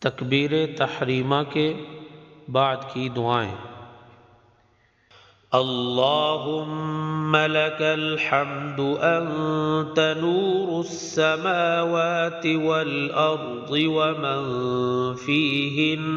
तकबीर तहरीमा के बाद की दुआएं। अल्लाहुम्मा लकल हम्दु अंत नूरुस समावाति वल अर्दि व मन फीहिन।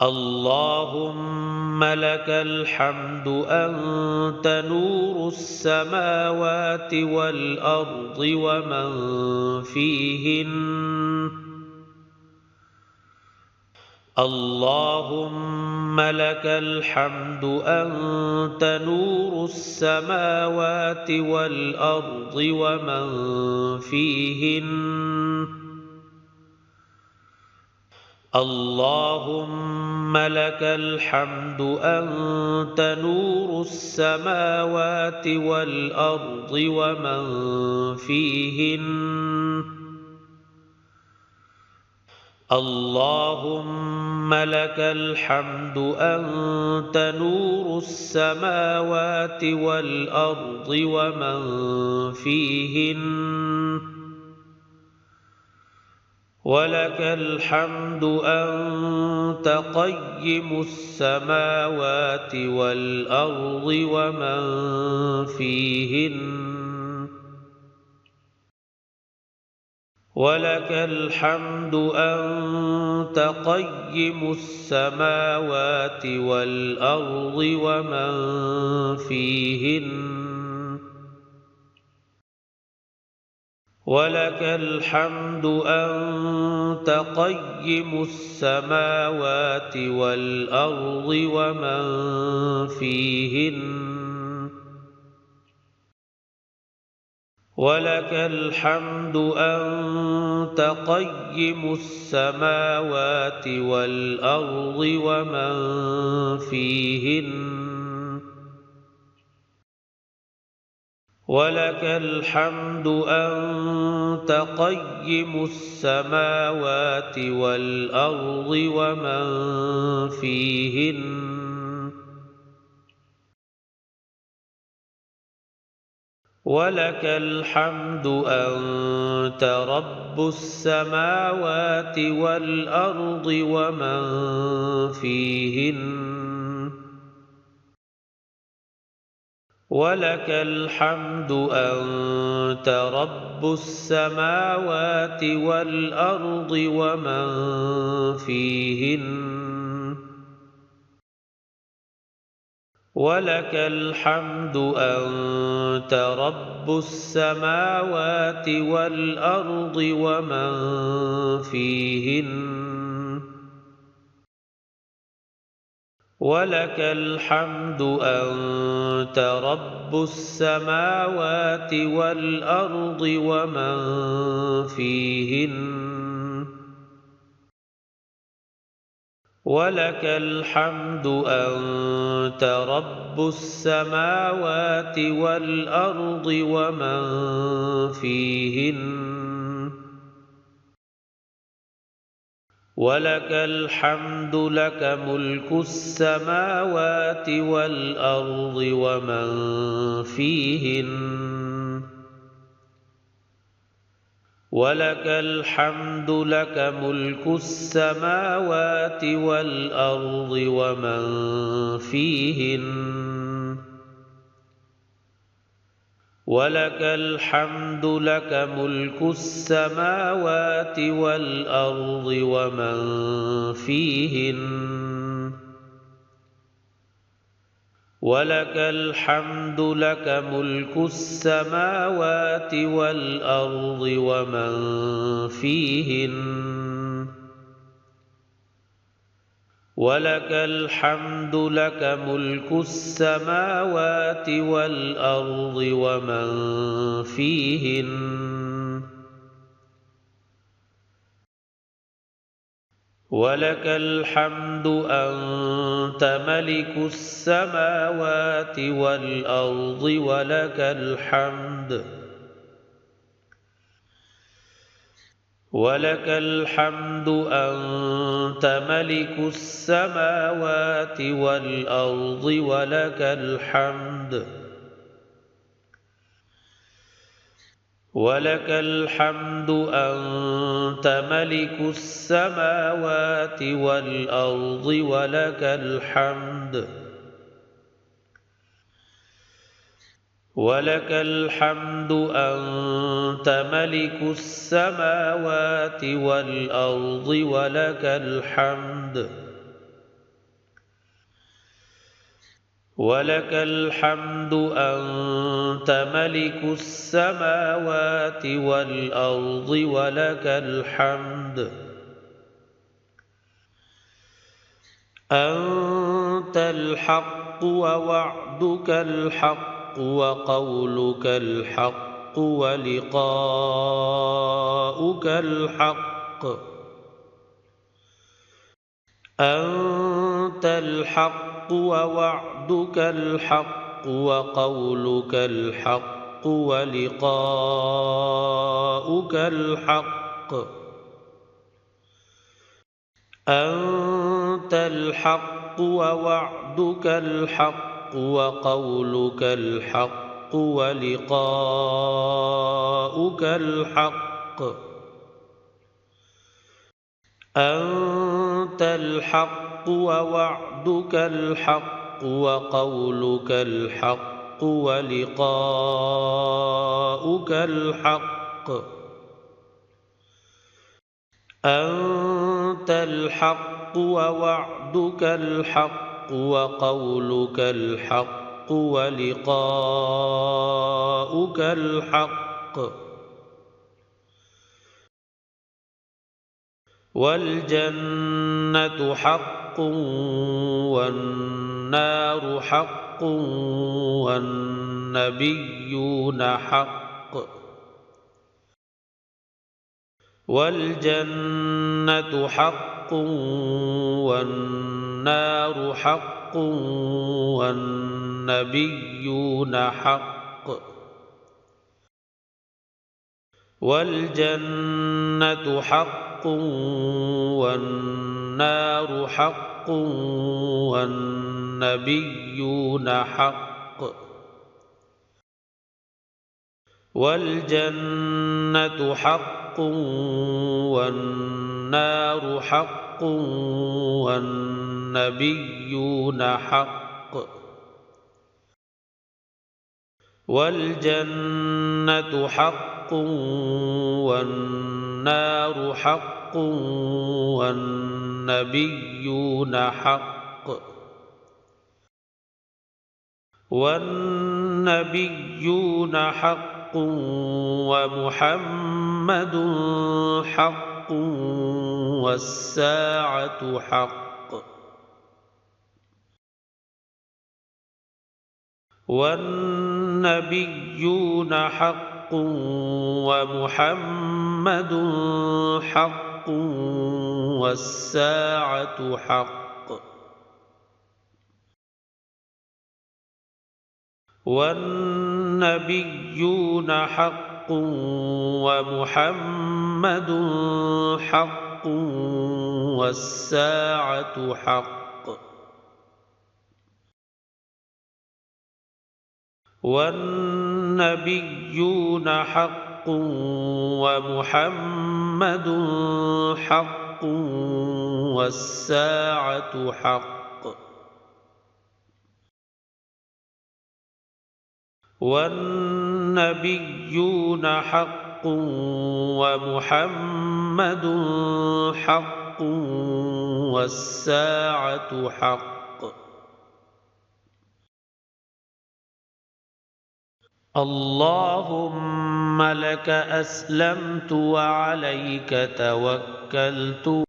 अल्लाहुम्मा लकल हम्दु अंत नूरुस समावाति वल अर्दि व मन फीहिन। अल्लाहुम्मा लकल हम्दु अंत नूरुस समावाति वल अर्दि व मन फीहिन। अल्लाहुम्मा लकल हम्दु अंत नूरुस समावाति वल अर्दि व मन फीहिन। अल्लाहुम्मा लकल हम्दु अंत नूरुस समावाति वल अर्दि व मन फीहिन। वलकल हम्दु अंत क़य्यिमुस समावाति वल अर्दि व मन फीहिन। वलकल हम्दु अंत क़य्यिमुस समावाति वल अर्दि व मन फीहिन। वलकल हम्दु अंत क़य्यिमुस समावाति वल अर्दि व मन फीहिन। वलकल हम्दु अंत क़य्यिमुस समावाति वल अर्दि व मन फीहिन। वलकल हम्दु अंत क़य्यिमुस समावाति वल अर्दि व मन फीहिन। वलकल हम्दु अंत रब्बुस समावाति वल अर्दि व मन फीहिन। वलकल हम्दु अंत रब्बुस समावाति वल अर्दि व मन फीहिन। वलकल हम्दु अंत रब्बुस समावाति वल अर्दि व मन फीहिन। वलकल हम्दु अंत रब्बुस समावाति वल अर्दि व मन फीहिन। वलकल हम्दु अंत रब्बुस समावाति वल अर्दि व मन फीहिन। वलकल हम्दु लक मुल्कुस समावाति वल अर्दि व मन फीहिन। वलकल हम्दु लक मुल्कुस समावाति वल अर्दि व मन फीहिन। वलकल हम्दु लक मुल्कुस समावाति वल अर्दि व मन फीहिन। वलकल हम्दु लक मुल्कुस समावाति वल अर्दि व मन फीहिन। वलकल हम्दु लक मुल्कुस समावाति वल अर्दि व मन फीहिन। वलकल हम्दु अंत मलिकुस समावाति वल अर्दि वलकल हम्द। वलकल हम्दु अंत मलिकुस समावाति वल अर्दि वलकल हम्द। ولك الحمد أنت ملك السماوات والأرض ولك الحمد ولك الحمد أنت ملك السماوات والأرض ولك الحمد ولك الحمد أنت ملك السماوات والأرض ولك الحمد أنت الحق ووعدك الحق وقولك الحق ولقاؤك الحق أنت الحق ووعدك الحق وقولك الحق ولقاؤك الحق أنت الحق ووعدك الحق وقولك الحق ولقاؤك الحق أنت الحق ووعدك الحق وقولك الحق ولقاؤك الحق أنت الحق ووعدك الحق وقولك الحق ولقاؤك الحق والجنة حق والنار حق والنبيون حق والجنة حق والنار حق والنبيون حق والجنة حق والنار حق والنبيون حق والجنة حق والنار حق والنبيون حق والجنة حق والنار حق والنبيون حق والنبيون حق ومحمد حق والساعة حق والنبيون حق ومحمد حق والساعة حق والنبيون حق ومحمد حق والساعة حق والنبيون حق ومحمد حق والساعة حق والنبيون حق ومحمد حق والساعة حق اللهم لك أسلمت وعليك توكلت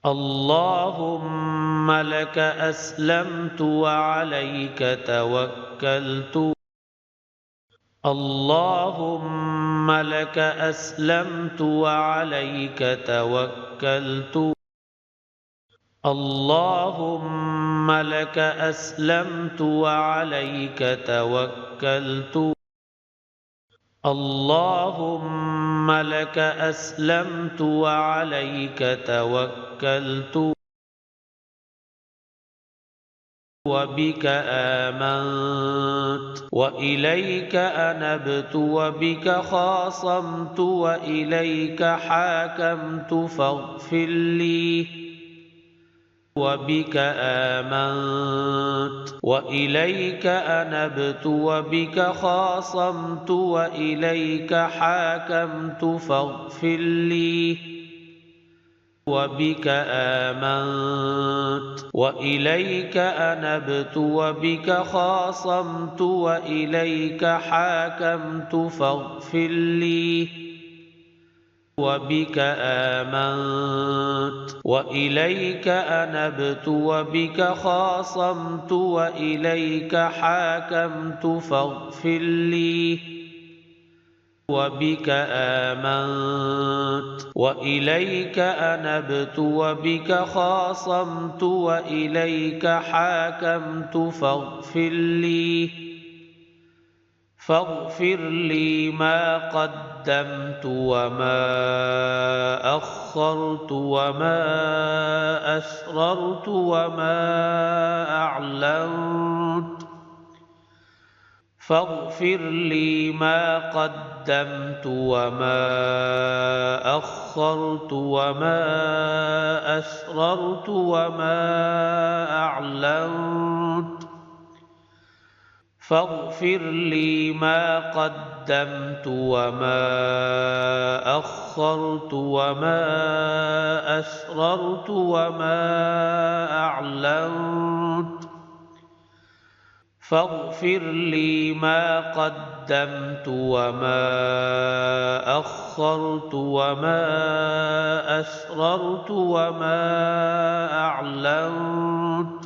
اللهم لك أسلمت وعليك توكلت اللهم لك أسلمت وعليك توكلت اللهم لك أسلمت وعليك توكلت اللهم لك أسلمت وعليك توكلت وبك آمنت وإليك أنبت وبك خاصمت وإليك حاكمت فاغفر لي وبك آمنت وإليك أنبت وبك خاصمت وإليك حاكمت فاغفر لي وبك آمنت وإليك أنبت وبك خاصمت وإليك حاكمت فاغفر لي وبك آمنت وإليك أنبت وبك خاصمت وإليك حاكمت فاغفر لي وبك آمنت وإليك أنبت وبك خاصمت وإليك حاكمت فاغفر لي ما قدمت وما أخرت وما أسررت وما أعلنت فاغفر لي ما قدمت وما أخرت وما أسررت وما أعلنت فاغفر لي ما قدمت وما أخرت وما أسررت وما أعلنت فاغفر لي ما قدمت وما أخرت وما أسررت وما أعلنت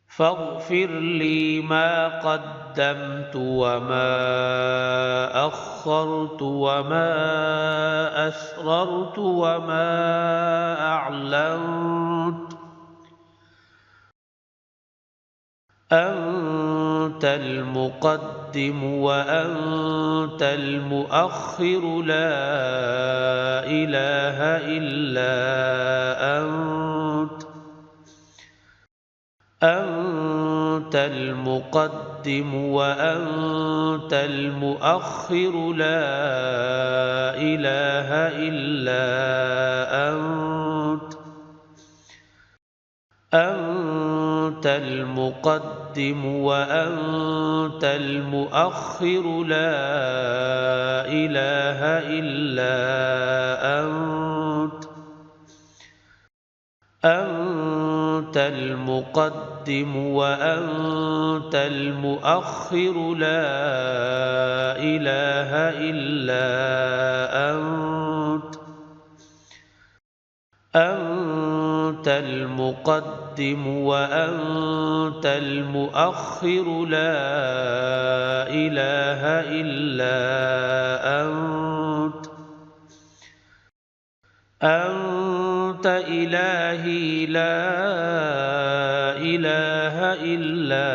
فاغفر لي ما قدمت وما أخرت وما أسررت وما أعلنت أنت المقدم وأنت المؤخر لا إله إلا أنت المقدم وأنت المؤخر لا إله إلا أنت المقدم وأنت المؤخر لا إله إلا أنت المقدم وأنت المؤخر لا إله إلا أنت المقدم وأنت المؤخر لا إله إلا أنت إلهي لا إله إلا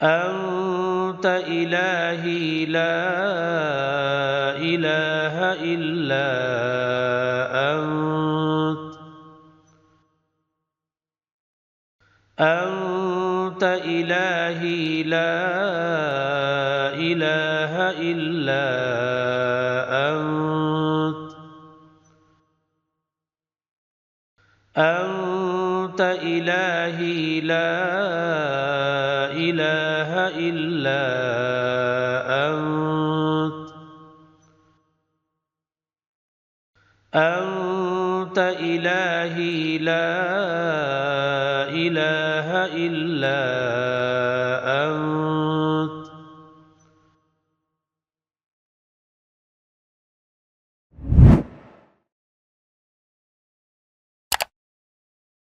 أنت إلهي لا إله إلا أنت إلهي لا إله إلا أنت إلهي لا إله إلا أنت إلهي لا إله إلا